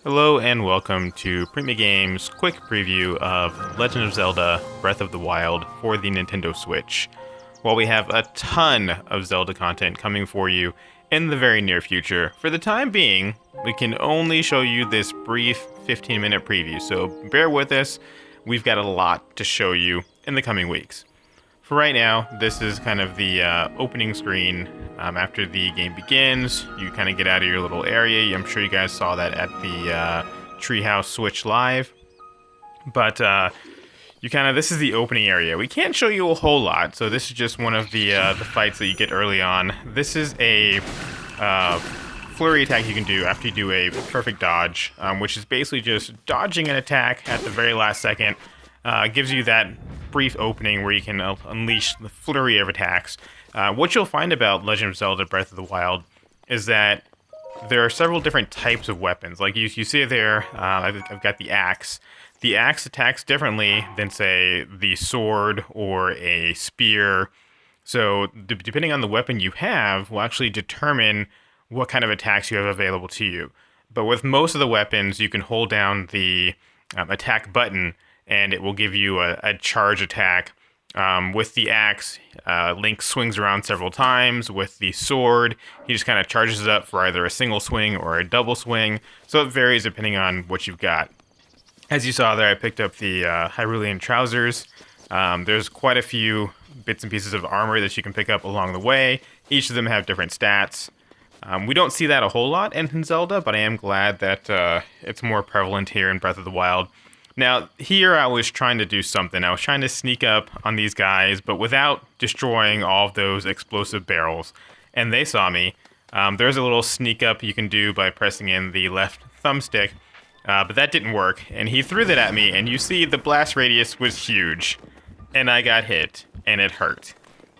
Hello and welcome to Premium Games' quick preview of Legend of Zelda Breath of the Wild for the Nintendo Switch. While we have a ton of Zelda content coming for you in the very near future, for the time being, we can only show you this brief 15-minute preview, so bear with us. We've got a lot to show you in the coming weeks. For right now, this is kind of the opening screen. After the game begins, you kind of get out of your little area. I'm sure you guys saw that at the Treehouse Switch Live. But this is the opening area. We can't show you a whole lot, so this is just one of the fights that you get early on. This is a flurry attack you can do after you do a perfect dodge, which is basically just dodging an attack at the very last second. Gives you that brief opening where you can unleash the flurry of attacks. What you'll find about Legend of Zelda Breath of the Wild is that there are several different types of weapons. Like you see there, I've got the axe. The axe attacks differently than, say, the sword or a spear. So depending on the weapon you have will actually determine what kind of attacks you have available to you. But with most of the weapons, you can hold down the attack button and it will give you a charge attack. With the axe, Link swings around several times. With the sword, he just kind of charges it up for either a single swing or a double swing. So it varies depending on what you've got. As you saw there, I picked up the Hyrulean trousers. There's quite a few bits and pieces of armor that you can pick up along the way. Each of them have different stats. We don't see that a whole lot in Zelda, but I am glad that it's more prevalent here in Breath of the Wild. Now, here I was trying to do something. I was trying to sneak up on these guys, but without destroying all of those explosive barrels. And they saw me. There's a little sneak up you can do by pressing in the left thumbstick, but that didn't work. And he threw that at me, and you see the blast radius was huge. And I got hit, and it hurt.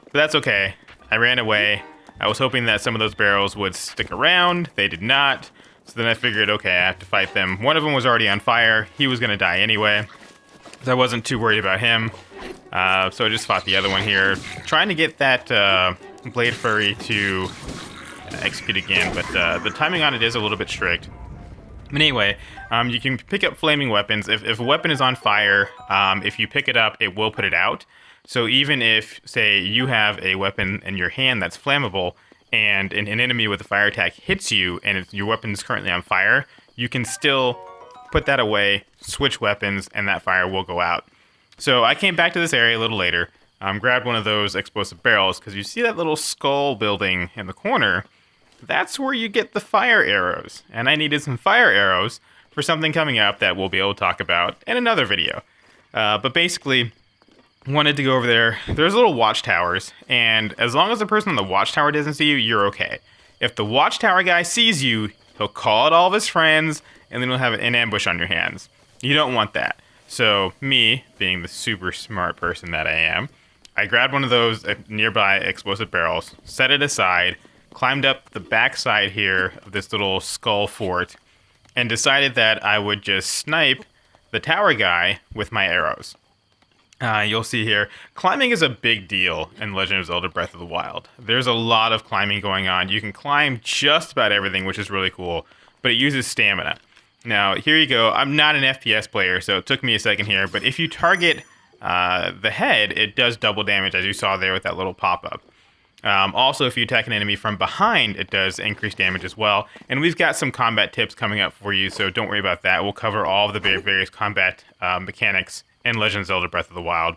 But that's okay. I ran away. I was hoping that some of those barrels would stick around. They did not. So then I figured, okay, I have to fight them. One of them was already on fire. He was going to die anyway. So I wasn't too worried about him. So I just fought the other one here. Trying to get that Blade Furry to execute again. But the timing on it is a little bit strict. But anyway, you can pick up flaming weapons. If a weapon is on fire, if you pick it up, it will put it out. So even if, say, you have a weapon in your hand that's flammable, and an enemy with a fire attack hits you and your weapon is currently on fire, you can still put that away, switch weapons, and that fire will go out. So I came back to this area a little later, grabbed one of those explosive barrels, because you see that little skull building in the corner? That's where you get the fire arrows. And I needed some fire arrows for something coming up that we'll be able to talk about in another video. But basically, wanted to go over there. There's little watchtowers, and as long as the person on the watchtower doesn't see you, you're okay. If the watchtower guy sees you, he'll call out all of his friends, and then he'll have an ambush on your hands. You don't want that. So me, being the super smart person that I am, I grabbed one of those nearby explosive barrels, set it aside, climbed up the backside here of this little skull fort, and decided that I would just snipe the tower guy with my arrows. You'll see here, climbing is a big deal in Legend of Zelda Breath of the Wild. There's a lot of climbing going on. You can climb just about everything, which is really cool, but it uses stamina. Now, here you go. I'm not an FPS player, so it took me a second here, but if you target the head, it does double damage, as you saw there with that little pop-up. Also, if you attack an enemy from behind, it does increase damage as well. And we've got some combat tips coming up for you, so don't worry about that. We'll cover all of the various combat mechanics in Legend of Zelda Breath of the Wild.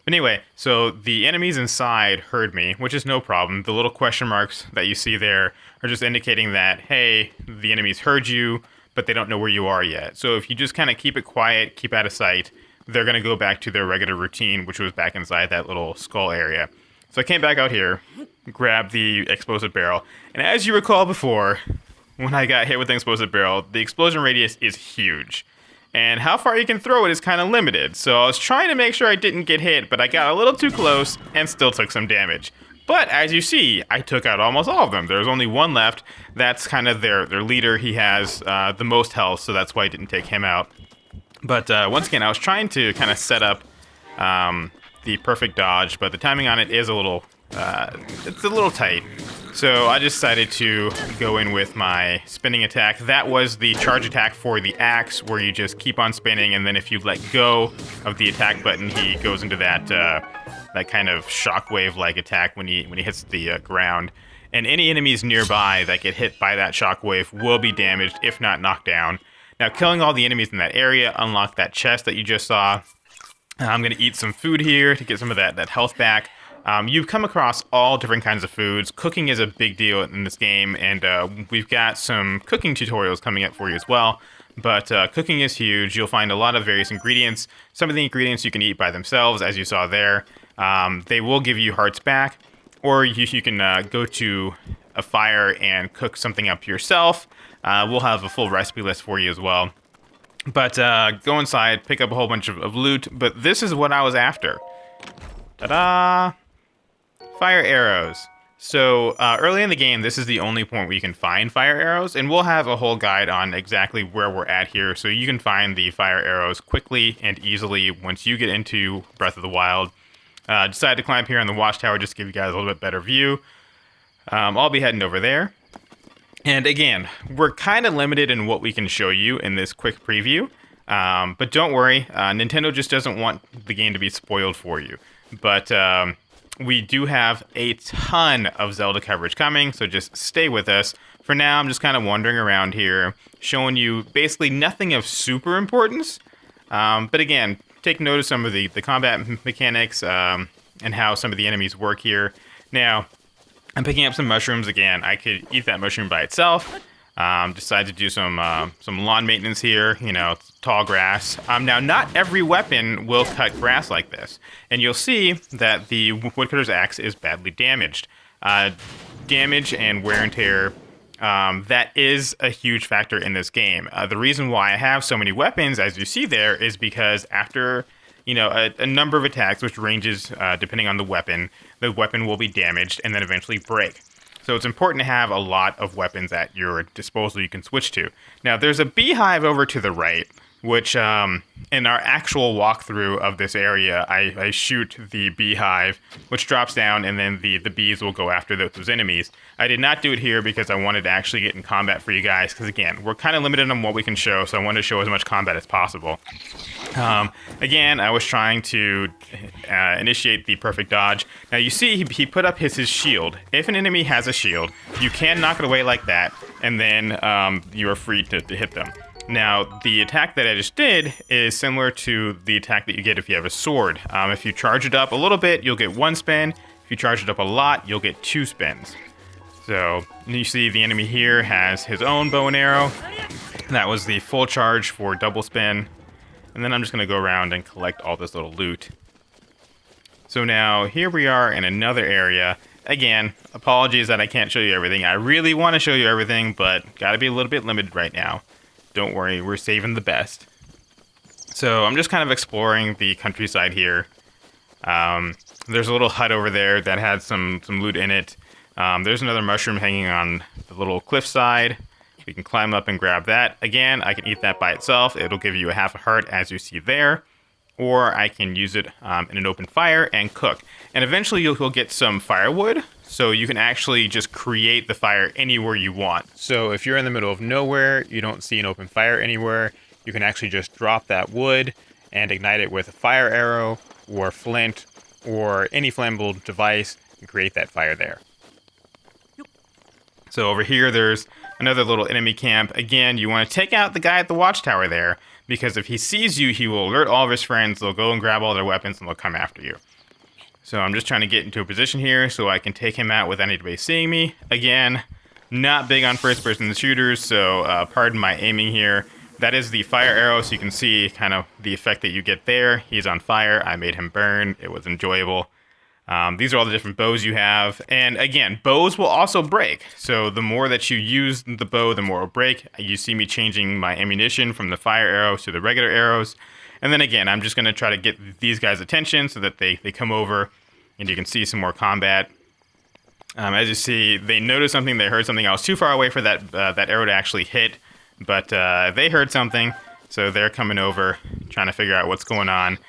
But anyway, so the enemies inside heard me, which is no problem. The little question marks that you see there are just indicating that, hey, the enemies heard you, but they don't know where you are yet. So if you just kind of keep it quiet, keep out of sight, they're going to go back to their regular routine, which was back inside that little skull area. So I came back out here, grabbed the explosive barrel, and as you recall before, when I got hit with the explosive barrel, the explosion radius is huge. And how far you can throw it is kind of limited. So I was trying to make sure I didn't get hit, but I got a little too close and still took some damage. But as you see, I took out almost all of them. There's only one left. That's kind of their leader. He has the most health, so that's why I didn't take him out. But once again, I was trying to kind of set up the perfect dodge, but the timing on it is a little, it's a little tight. So I decided to go in with my spinning attack. That was the charge attack for the axe, where you just keep on spinning, and then if you let go of the attack button, he goes into that that kind of shockwave-like attack when he hits the ground. And any enemies nearby that get hit by that shockwave will be damaged, if not knocked down. Now, killing all the enemies in that area unlocked that chest that you just saw. I'm going to eat some food here to get some of that health back. You've come across all different kinds of foods. Cooking is a big deal in this game, and we've got some cooking tutorials coming up for you as well. But cooking is huge. You'll find a lot of various ingredients. Some of the ingredients you can eat by themselves, as you saw there. They will give you hearts back, or you can go to a fire and cook something up yourself. We'll have a full recipe list for you as well. But go inside, pick up a whole bunch of loot. But this is what I was after. Ta-da! Fire arrows. So early in the game, this is the only point where you can find fire arrows, and we'll have a whole guide on exactly where we're at here, so you can find the fire arrows quickly and easily once you get into Breath of the Wild. Decided to climb here on the watchtower just to give you guys a little bit better view. I'll be heading over there. And again, we're kind of limited in what we can show you in this quick preview, but don't worry, Nintendo just doesn't want the game to be spoiled for you. But we do have a ton of Zelda coverage coming, so just stay with us. For now, I'm just kind of wandering around here, showing you basically nothing of super importance. But again, take note of some of the combat mechanics and how some of the enemies work here. Now, I'm picking up some mushrooms again. I could eat that mushroom by itself. Decided to do some lawn maintenance here, tall grass. Now, not every weapon will cut grass like this. And you'll see that the woodcutter's axe is badly damaged. Damage and wear and tear, that is a huge factor in this game. The reason why I have so many weapons, as you see there, is because after a number of attacks, which ranges depending on the weapon will be damaged and then eventually break. So it's important to have a lot of weapons at your disposal you can switch to. Now, there's a beehive over to the right, which in our actual walkthrough of this area, I shoot the beehive, which drops down, and then the bees will go after those enemies. I did not do it here because I wanted to actually get in combat for you guys, because again, we're kind of limited on what we can show, so I wanted to show as much combat as possible. Again, I was trying to initiate the perfect dodge. Now you see he put up his shield. If an enemy has a shield, you can knock it away like that, and then you are free to hit them. Now, the attack that I just did is similar to the attack that you get if you have a sword. If you charge it up a little bit, you'll get 1 spin. If you charge it up a lot, you'll get 2 spins. So, you see the enemy here has his own bow and arrow. That was the full charge for double spin. And then I'm just going to go around and collect all this little loot. So now, here we are in another area. Again, apologies that I can't show you everything. I really want to show you everything, but gotta be a little bit limited right now. Don't worry, we're saving the best. So I'm just kind of exploring the countryside here. There's a little hut over there that had some loot in it. There's another mushroom hanging on the little cliffside. We can climb up and grab that. Again, I can eat that by itself. It'll give you a half a heart, as you see there. Or I can use it in an open fire and cook. And eventually you'll get some firewood, so you can actually just create the fire anywhere you want. So if you're in the middle of nowhere, you don't see an open fire anywhere, you can actually just drop that wood and ignite it with a fire arrow or flint or any flammable device and create that fire there. So over here, there's another little enemy camp. Again, you want to take out the guy at the watchtower there, because if he sees you, he will alert all of his friends, they'll go and grab all their weapons, and they'll come after you. So I'm just trying to get into a position here so I can take him out without anybody seeing me. Again, not big on first-person shooters, so pardon my aiming here. That is the fire arrow, so you can see kind of the effect that you get there. He's on fire. I made him burn. It was enjoyable. These are all the different bows you have. And again, bows will also break. So the more that you use the bow, the more it'll break. You see me changing my ammunition from the fire arrows to the regular arrows. And then again, I'm just going to try to get these guys' attention so that they come over and you can see some more combat. As you see, they noticed something, they heard something. I was too far away for that arrow to actually hit, but they heard something, so they're coming over, trying to figure out what's going on.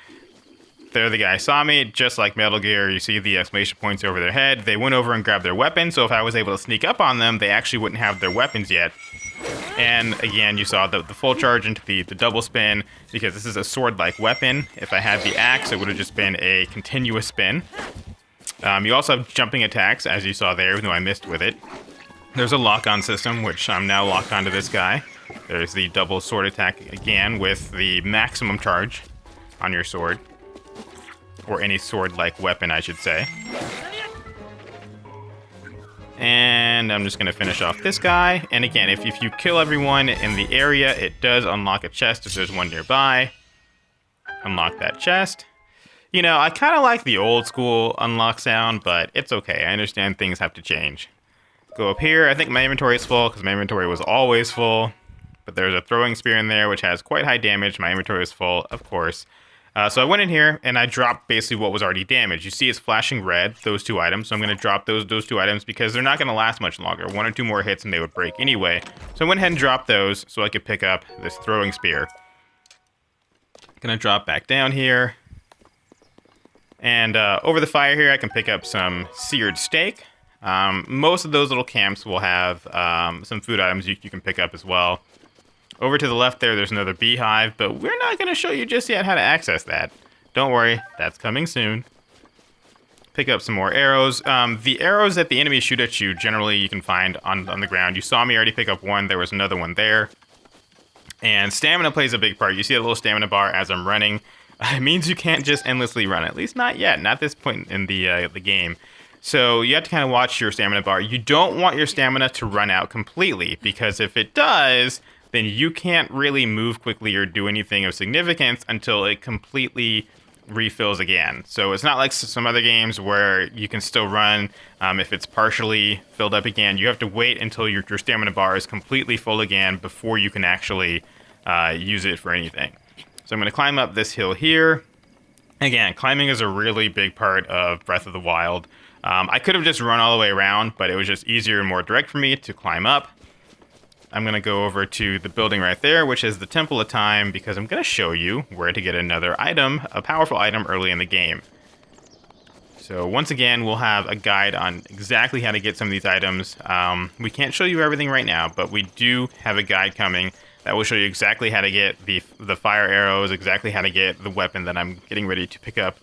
there the guy saw me, just like Metal Gear. You see the exclamation points over their head. They went over and grabbed their weapon, so if I was able to sneak up on them, they actually wouldn't have their weapons yet. And again, you saw the full charge into the double spin, because this is a sword-like weapon. If I had the axe, it would have just been a continuous spin. You also have jumping attacks, as you saw there, even though I missed with it. There's a lock-on system, which I'm now locked onto this guy. There's the double sword attack again with the maximum charge on your sword. Or any sword-like weapon, I should say. And I'm just going to finish off this guy. And again, if you kill everyone in the area, it does unlock a chest if there's one nearby. Unlock that chest. You know, I kind of like the old school unlock sound, but it's okay. I understand things have to change. Go up here. I think my inventory is full because my inventory was always full. But there's a throwing spear in there, which has quite high damage. My inventory is full, of course. So I went in here, and I dropped basically what was already damaged. You see it's flashing red, those two items. So I'm going to drop those two items because they're not going to last much longer. 1 or 2 more hits, and they would break anyway. So I went ahead and dropped those so I could pick up this throwing spear. Going to drop back down here. And over the fire here, I can pick up some seared steak. Most of those little camps will have some food items you can pick up as well. Over to the left there's another beehive, but we're not going to show you just yet how to access that. Don't worry, that's coming soon. Pick up some more arrows. The arrows that the enemies shoot at you, generally you can find on the ground. You saw me already pick up one. There was another one there. And stamina plays a big part. You see a little stamina bar as I'm running. It means you can't just endlessly run, at least not yet, not this point in the game. So you have to kind of watch your stamina bar. You don't want your stamina to run out completely, because if it does, then you can't really move quickly or do anything of significance until it completely refills again. So it's not like some other games where you can still run if it's partially filled up again. You have to wait until your stamina bar is completely full again before you can actually use it for anything. So I'm going to climb up this hill here. Again, climbing is a really big part of Breath of the Wild. I could have just run all the way around, but it was just easier and more direct for me to climb up. I'm going to go over to the building right there, which is the Temple of Time, because I'm going to show you where to get another item, a powerful item early in the game. So once again, we'll have a guide on exactly how to get some of these items. We can't show you everything right now, but we do have a guide coming that will show you exactly how to get the fire arrows, exactly how to get the weapon that I'm getting ready to pick up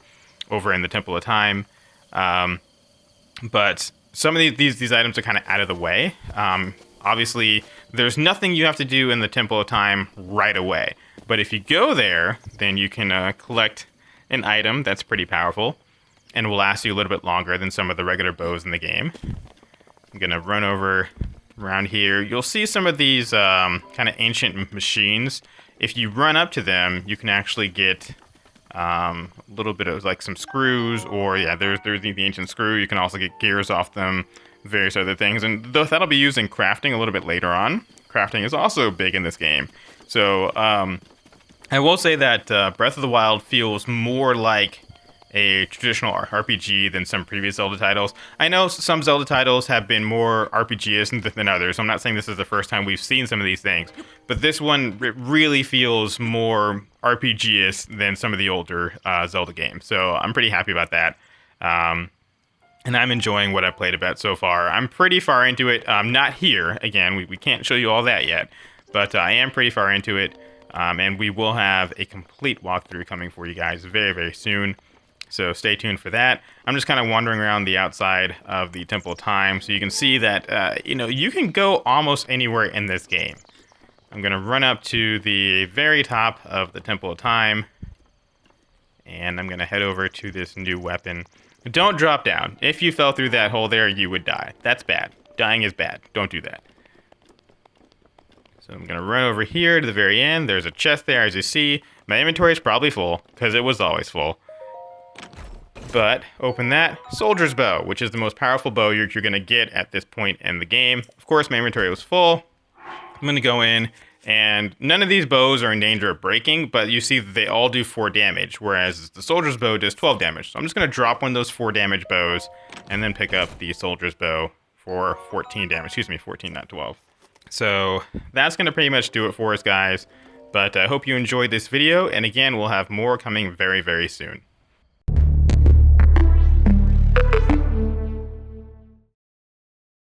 over in the Temple of Time. But some of these items are kind of out of the way. Obviously, there's nothing you have to do in the Temple of Time right away. But if you go there, then you can collect an item that's pretty powerful and will last you a little bit longer than some of the regular bows in the game. I'm going to run over around here. You'll see some of these kind of ancient machines. If you run up to them, you can actually get a little bit of like some screws, or yeah, there's the ancient screw. You can also get gears off them, various other things, and that'll be used in crafting a little bit later on. Crafting is also big in this game. So I will say that Breath of the Wild feels more like a traditional RPG than some previous Zelda titles. I know some Zelda titles have been more RPG-ish than others. I'm not saying this is the first time we've seen some of these things, but this one really feels more RPG-ish than some of the older Zelda games. So I'm pretty happy about that. And I'm enjoying what I've played about so far. I'm pretty far into it. Not here. Again, we can't show you all that yet, but I am pretty far into it. And we will have a complete walkthrough coming for you guys very, very soon. So stay tuned for that. I'm just kind of wandering around the outside of the Temple of Time, so you can see that, you can go almost anywhere in this game. I'm going to run up to the very top of the Temple of Time, and I'm going to head over to this new weapon. Don't drop down. If you fell through that hole there, you would die. That's bad. Dying is bad. Don't do that. So I'm going to run over here to the very end. There's a chest there, as you see. My inventory is probably full, because it was always full. But open that. Soldier's Bow, which is the most powerful bow you're going to get at this point in the game. Of course, my inventory was full. I'm going to go in, and none of these bows are in danger of breaking, but you see they all do 4 damage, whereas the Soldier's Bow does 12 damage. So I'm just going to drop one of those 4 damage bows, and then pick up the Soldier's Bow for 14 damage. Excuse me, 14, not 12. So that's going to pretty much do it for us, guys. But I hope you enjoyed this video, and again, we'll have more coming very, very soon.